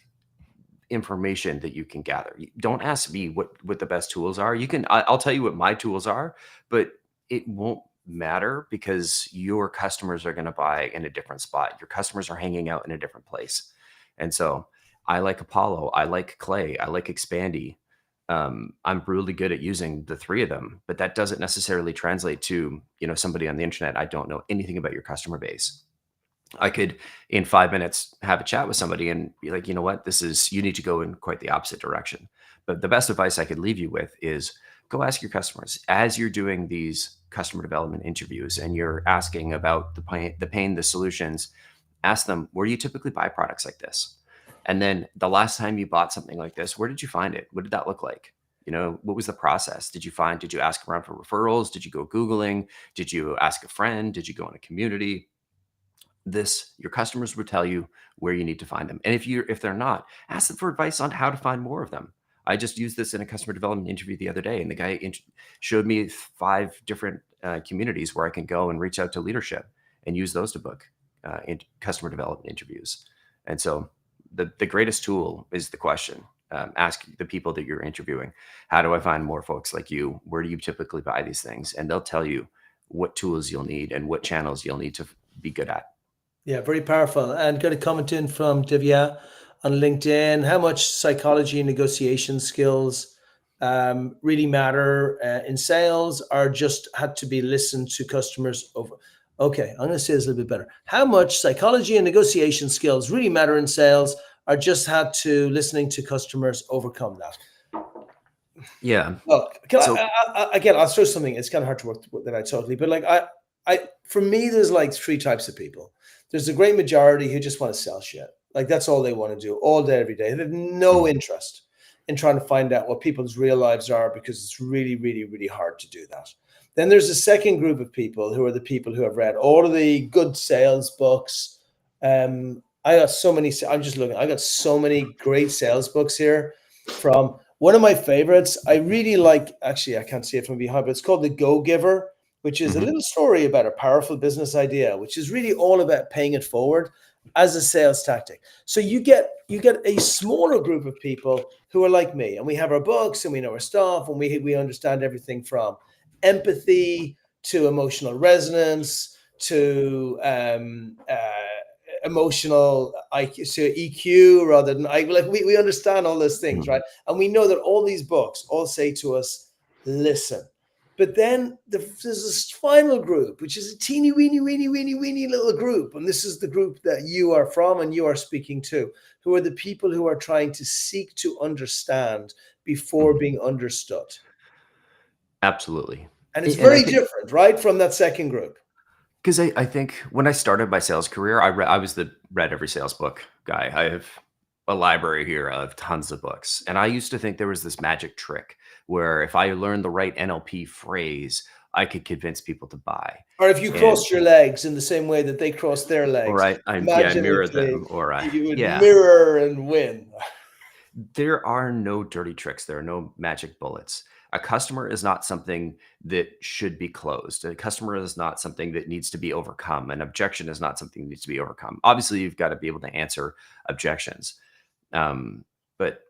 information that you can gather. Don't ask me what the best tools are. I'll tell you what my tools are, but it won't matter because your customers are going to buy in a different spot. Your customers are hanging out in a different place. And so I like Apollo, I like Clay, I like Expandy. I'm really good at using the three of them, but that doesn't necessarily translate to, somebody on the internet. I don't know anything about your customer base. I could, in 5 minutes, have a chat with somebody and be like, you know what, you need to go in quite the opposite direction. But the best advice I could leave you with is go ask your customers as you're doing these customer development interviews and you're asking about the pain, the solutions. Ask them, where do you typically buy products like this? And then the last time you bought something like this, where did you find it? What did that look like? What was the process? Did you ask around for referrals? Did you go Googling? Did you ask a friend? Did you go in a community? Your customers would tell you where you need to find them. And if they're not, ask them for advice on how to find more of them. I just used this in a customer development interview the other day, and the guy showed me 5 different communities where I can go and reach out to leadership and use those to book customer development interviews. And so the greatest tool is the question. Ask the people that you're interviewing, how do I find more folks like you? Where do you typically buy these things? And they'll tell you what tools you'll need and what channels you'll need to be good at. Yeah, very powerful. And got a comment in from Divya on LinkedIn. How much psychology and negotiation skills really matter in sales, or just had to be listened to customers over? Okay, I'm going to say this a little bit better. How much psychology and negotiation skills really matter in sales, or just had to listening to customers overcome that? Yeah. Look, again, I'll throw something. It's kind of hard to work with that totally, but like for me, there's like 3 types of people. There's the great majority who just want to sell shit. Like that's all they want to do all day, every day. They have no interest in trying to find out what people's real lives are, because it's really, really, really hard to do that. Then there's a second group of people who are the people who have read all of the good sales books. I got so many. I'm just looking. I got so many great sales books here. From one of my favorites, I really like. Actually, I can't see it from behind, but it's called The Go-Giver, which is a little story about a powerful business idea, which is really all about paying it forward as a sales tactic. So you get a smaller group of people who are like me, and we have our books and we know our stuff, and we understand everything from empathy to emotional resonance to emotional IQ to EQ rather than we understand all those things, right? And we know that all these books all say to us, listen. But then there's this final group, which is a teeny weeny little group. And this is the group that you are from and you are speaking to, who are the people who are trying to seek to understand before being understood. Absolutely. And it's very different, right, from that second group. Because I think when I started my sales career, I was the read every sales book guy. I have a library here of tons of books. And I used to think there was this magic trick where if I learned the right NLP phrase, I could convince people to buy. Or if you crossed your legs in the same way that they crossed their legs. Or I mirrored them. You would mirror and win. There are no dirty tricks. There are no magic bullets. A customer is not something that should be closed. A customer is not something that needs to be overcome. An objection is not something that needs to be overcome. Obviously, you've got to be able to answer objections. But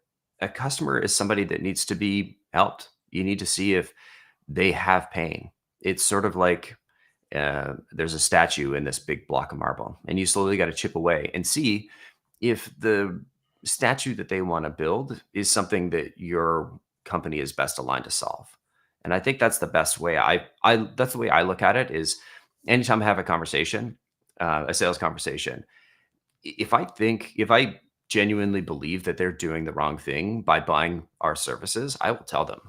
a customer is somebody that needs to be helped. You need to see if they have pain. It's sort of like there's a statue in this big block of marble, and you slowly got to chip away and see if the statue that they want to build is something that your company is best aligned to solve. And I think that's the best way. That's the way I look at it. Is anytime I have a conversation, a sales conversation, if I genuinely believe that they're doing the wrong thing by buying our services, I will tell them.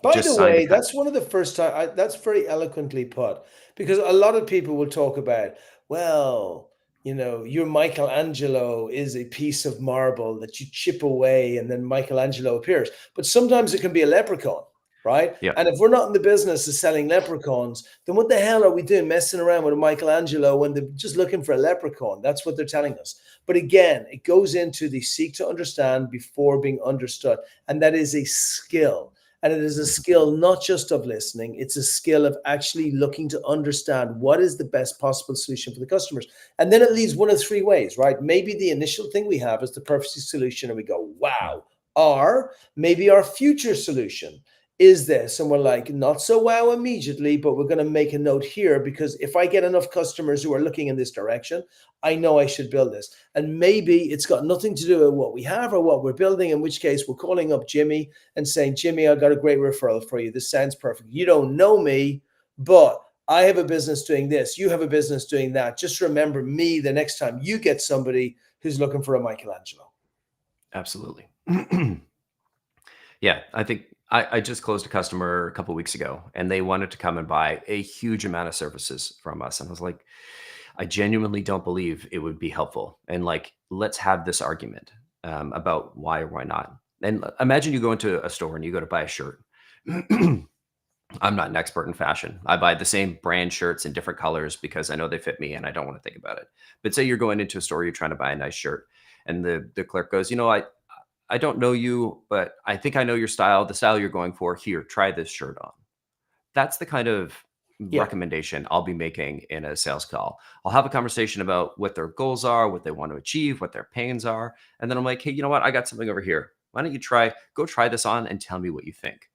By the way, that's one of the first time. That's very eloquently put, because a lot of people will talk about, well, your Michelangelo is a piece of marble that you chip away and then Michelangelo appears. But sometimes it can be a leprechaun, right? Yeah. And if we're not in the business of selling leprechauns, then what the hell are we doing messing around with a Michelangelo when they're just looking for a leprechaun? That's what they're telling us. But again, it goes into the seek to understand before being understood. And that is a skill. And it is a skill not just of listening, it's a skill of actually looking to understand what is the best possible solution for the customers. And then it leads one of 3 ways, right? Maybe the initial thing we have is the perfect solution and we go, wow. Or maybe our future solution is this. And we're like, not so wow immediately, but we're going to make a note here, because if I get enough customers who are looking in this direction, I know I should build this. And maybe it's got nothing to do with what we have or what we're building, in which case we're calling up Jimmy and saying, Jimmy, I got a great referral for you. This sounds perfect. You don't know me, but I have a business doing this. You have a business doing that. Just remember me the next time you get somebody who's looking for a Michelangelo. Absolutely. Yeah, I think I just closed a customer a couple of weeks ago, and they wanted to come and buy a huge amount of services from us. And I was like, I genuinely don't believe it would be helpful. And let's have this argument about why or why not. And imagine you go into a store and you go to buy a shirt. I'm not an expert in fashion. I buy the same brand shirts in different colors because I know they fit me and I don't want to think about it. But say you're going into a store, you're trying to buy a nice shirt, and the clerk goes, I don't know you, but I think I know your style, the style you're going for. Here, try this shirt on. That's the kind of Yeah. recommendation I'll be making in a sales call. I'll have a conversation about what their goals are, what they want to achieve, what their pains are. And then I'm like, hey, you know what? I got something over here. Why don't you go try this on and tell me what you think?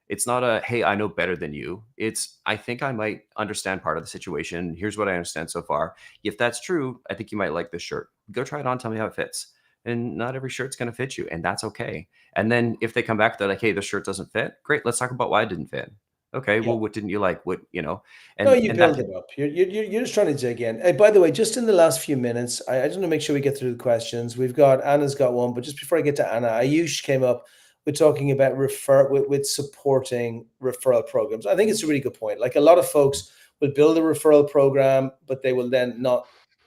It's not a, hey, I know better than you. It's, I think I might understand part of the situation. Here's what I understand so far. If that's true, I think you might like this shirt. Go try it on, tell me how it fits. And not every shirt's going to fit you, and that's okay. And then if they come back, they're like, hey, this shirt doesn't fit. Great. Let's talk about why it didn't fit. Okay, Yeah. well, what didn't you like? What? No, And you and that build can it up. You're just trying to dig in. Hey, by the way, just in the last few minutes, I just want to make sure we get through the questions. We've got Anna's got one, but just before I get to Anna, Ayush came up with talking about with supporting referral programs. I think it's a really good point. Like a lot of folks will build a referral program, but they will then not,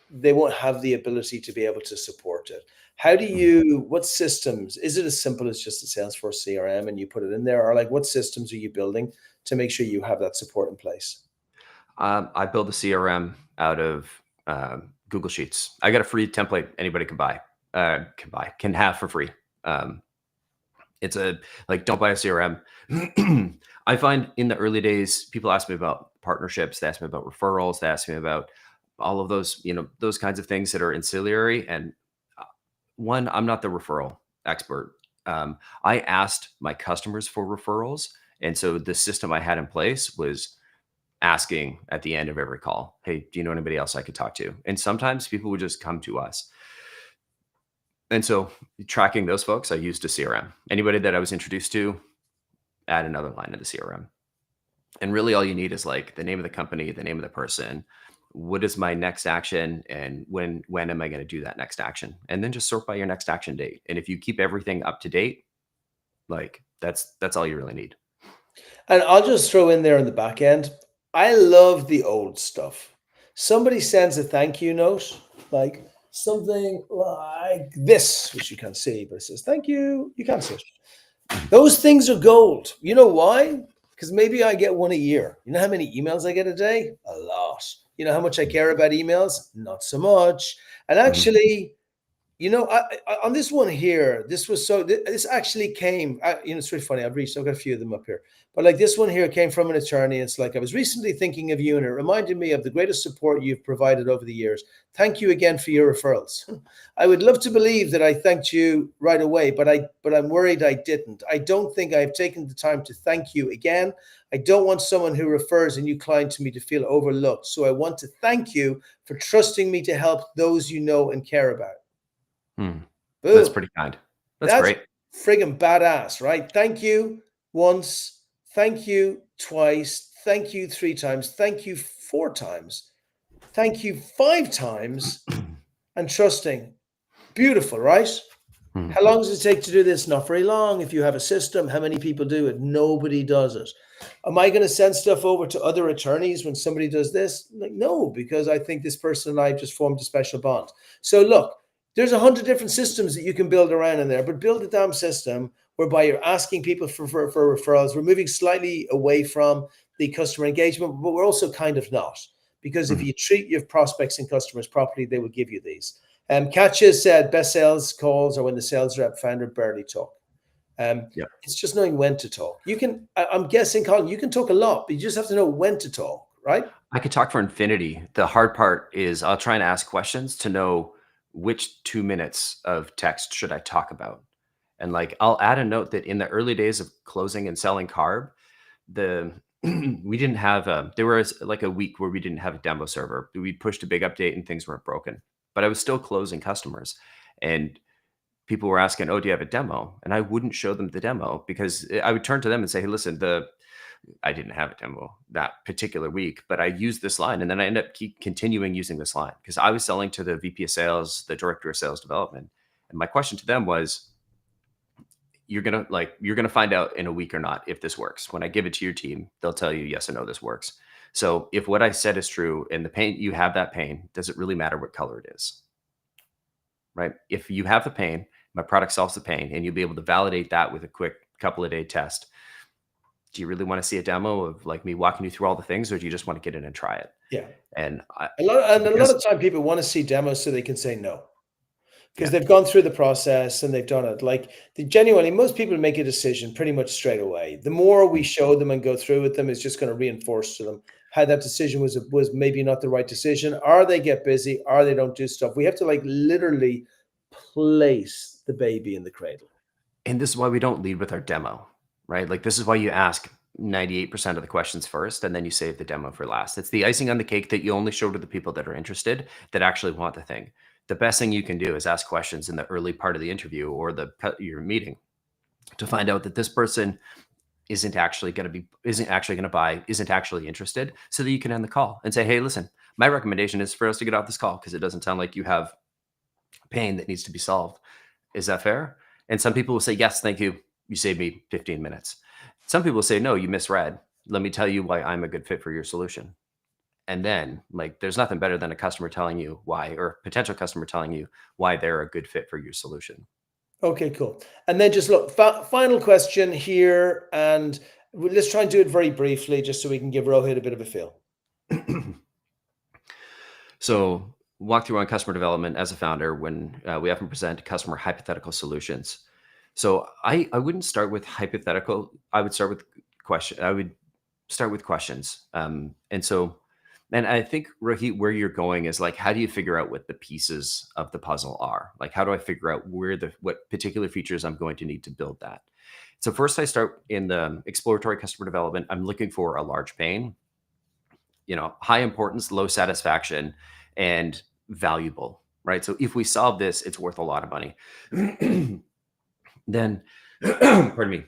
they won't have the ability to be able to support it. How do Mhm. you, what systems, is it as simple as just a Salesforce CRM and you put it in there? Or like what systems are you building to make sure you have that support in place? I build a CRM out of Google Sheets. I got a free template anybody can have for free. Um, it's a like don't buy a CRM. I find in the early days, people ask me about partnerships, they ask me about referrals, they ask me about all of those, those kinds of things that are ancillary. And uh, one, I'm not the referral expert. I asked my customers for referrals, and so the system I had in place was asking at the end of every call, hey, do you know anybody else I could talk to? And sometimes people would just come to us. And so tracking those folks, I used a CRM. Anybody that I was introduced to, add another line in the CRM. And really all you need is like the name of the company, the name of the person, what is my next action, and when am I going to do that next action? And then just sort by your next action date. And if you keep everything up to date, like that's all you really need. And I'll just throw in there in the back end, I love the old stuff. Somebody sends a thank you note, like something like this, which you can't see, but it says thank you. You can't see it. Mhm. Those things are gold. You know why? Because maybe I get one a year. You know how many emails I get a day? A lot. You know how much I care about emails? Not so much. And Mhm. actually, on this one here, this actually came. It's really funny. I've got a few of them up here, but like this one here came from an attorney. It's like I was recently thinking of you, and it reminded me of the greatest support you've provided over the years. Thank you again for your referrals. I would love to believe that I thanked you right away, but I'm worried I didn't. I don't think I've taken the time to thank you again. I don't want someone who refers a new client to me to feel overlooked. So I want to thank you for trusting me to help those you know and care about. Hmm. That's Boom. pretty kind. That's That's great. friggin' badass, right? Thank you once. Thank you twice. Thank you three times. Thank you four times. Thank you five times. And trusting. Beautiful, right? Hmm. How long does it take to do this? Not very long. If you have a system, how many people do it? Nobody does it. Am I going to send stuff over to other attorneys when somebody does this? Like, no, because I think this person and I have just formed a special bond. So look, there's 100 different systems that you can build around in there, but build a damn system whereby you're asking people for referrals. We're moving slightly away from the customer engagement, but we're also kind of not. Because if Mhm. you treat your prospects and customers properly, they will give you these. Katja said best sales calls are when the sales rep founder barely talk. Yeah. It's just knowing when to talk. You can, I'm guessing, Colin, you can talk a lot, but you just have to know when to talk, right? I could talk for infinity. The hard part is I'll try and ask questions to know which 2 minutes of text should I talk about. And like I'll add a note that in the early days of closing and selling carb, the we didn't have there was like a week where we didn't have a demo server. We pushed a big update and things weren't broken. But I was still closing customers. And people were asking, "Oh, do you have a demo?" And I wouldn't show them the demo because I would turn to them and say, "Hey, listen, the I didn't have a demo that particular week, but I used this line." And then I ended up keep continuing using this line because I was selling to the VP of sales, the director of sales development. And my question to them was, you're gonna find out in a week or not if this works. When I give it to your team, they'll tell you yes or no, this works. So if what I said is true and the pain, you have that pain, does it really matter what color it is? Right? If you have the pain, My product solves the pain, and you'll be able to validate that with a quick couple of day test. Do you really want to see a demo of like me walking you through all the things, or do you just want to get in and try it? Yeah. And A lot because of time people want to see demos so they can say no. Because yeah, they've gone through the process and they've done it. Like genuinely, most people make a decision pretty much straight away. The more we show them and go through with them is just going to reinforce to them how that decision was maybe not the right decision, or they get busy, or they don't do stuff. We have to like literally place the baby in the cradle. and this is why we don't lead with our demo, right? Like this is why you ask 98% of the questions first, and then you save the demo for last. It's the icing on the cake that you only show to the people that are interested, that actually want the thing. The best thing you can do is ask questions in the early part of the interview or your meeting to find out that this person isn't actually going to buy, isn't actually interested, so that you can end the call and say, hey, listen, my recommendation is for us to get off this call because it doesn't sound like you have pain that needs to be solved. Is that fair? And some people will say, yes, thank you. You saved me 15 minutes. Some people will say, no, you misread. Let me tell you why I'm a good fit for your solution. And then, like, there's nothing better than a customer telling you why, or a potential customer telling you why they're a good fit for your solution. Okay, cool. And then just look, final question here, and let's try and do it very briefly, just so we can give Rohit a bit of a feel. So, walk through on customer development as a founder when we often present customer hypothetical solutions. So, I wouldn't start with hypothetical. I would start with question. I would start with questions. And I think Rohit, where you're going is like, how do you figure out what the pieces of the puzzle are? Like, how do I figure out what particular features I'm going to need to build that? So first, I start in the exploratory customer development. I'm looking for a large pain, high importance, low satisfaction, and valuable, right? So if we solve this, it's worth a lot of money. Then, pardon me,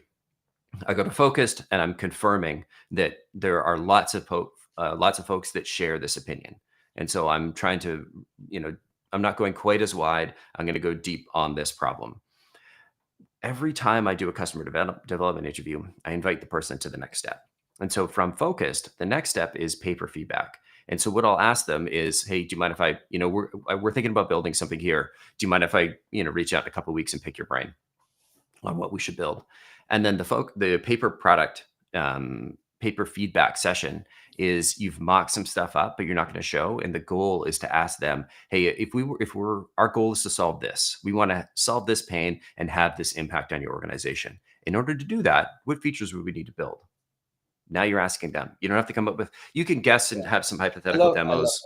I go to focused and I'm confirming that there are lots of folks that share this opinion. And so I'm trying to, I'm not going quite as wide. I'm going to go deep on this problem. Every time I do a customer development interview, I invite the person to the next step. And so from focused, the next step is paper feedback. And so what I'll ask them is, hey, do you mind if I, we're thinking about building something here. Do you mind if I, reach out in a couple of weeks and pick your brain on what we should build? And then the paper product, paper feedback session is you've mocked some stuff up, but you're not going to show. And the goal is to ask them, hey, our goal is to solve this. We want to solve this pain and have this impact on your organization. In order to do that, what features would we need to build? Now you're asking them. You don't have to come up with, you can guess and have some hypothetical demos,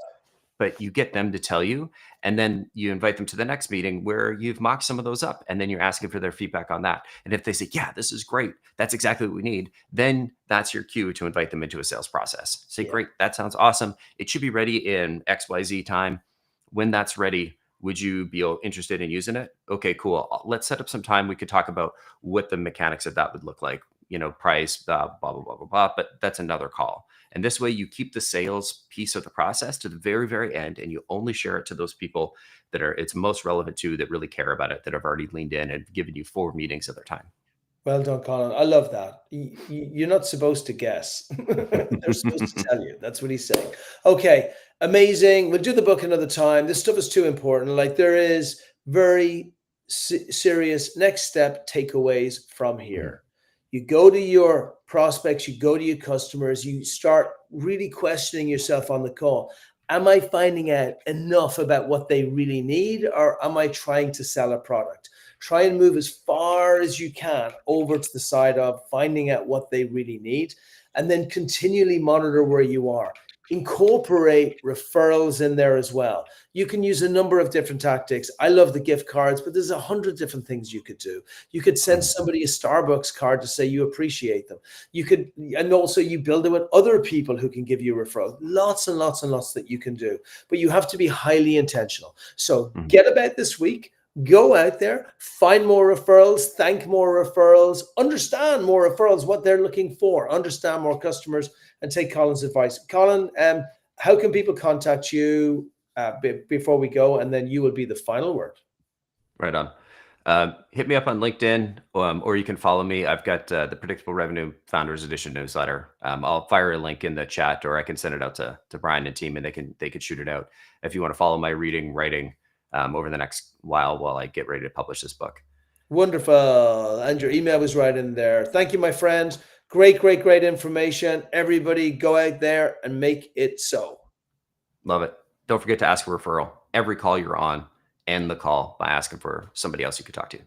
but you get them to tell you, and then you invite them to the next meeting where you've mocked some of those up, and then you're asking for their feedback on that. And if they say, yeah, this is great, that's exactly what we need, then that's your cue to invite them into a sales process. Say, great, that sounds awesome. It should be ready in XYZ time. When that's ready, would you be interested in using it? Okay, cool. Let's set up some time. We could talk about what the mechanics of that would look like, price, blah, blah, blah, blah, blah, blah, but that's another call. And this way you keep the sales piece of the process to the very, very end, and you only share it to those people that it's most relevant to, that really care about it, that have already leaned in and given you 4 meetings of their time. Well done, Colin. I love that. You're not supposed to guess. They're supposed to tell you. That's what he's saying. Okay, amazing. We'll do the book another time. This stuff is too important. Like, there is very serious next step takeaways from here. You go to your prospects, you go to your customers, you start really questioning yourself on the call. Am I finding out enough about what they really need, or am I trying to sell a product? Try and move as far as you can over to the side of finding out what they really need, and then continually monitor where you are. Incorporate referrals in there as well. You can use a number of different tactics. I love the gift cards, but there's 100 different things you could do. You could send somebody a Starbucks card to say you appreciate them. You could, and also you build it with other people who can give you referrals. Lots and lots and lots that you can do, but you have to be highly intentional. So get about this week. Go out there, find more referrals, thank more referrals, understand more referrals, what they're looking for, understand more customers, and take Colin's advice. Colin, how can people contact you before we go? And then you will be the final word. Right on. Hit me up on LinkedIn, or you can follow me. I've got the Predictable Revenue Founders Edition newsletter. I'll fire a link in the chat, or I can send it out to Brian and team, and they can shoot it out. If you want to follow my writing over the next while I get ready to publish this book. Wonderful. And your email was right in there. Thank you, my friends. Great, great, great information. Everybody go out there and make it so. Love it. Don't forget to ask for a referral. Every call you're on, end the call by asking for somebody else you could talk to.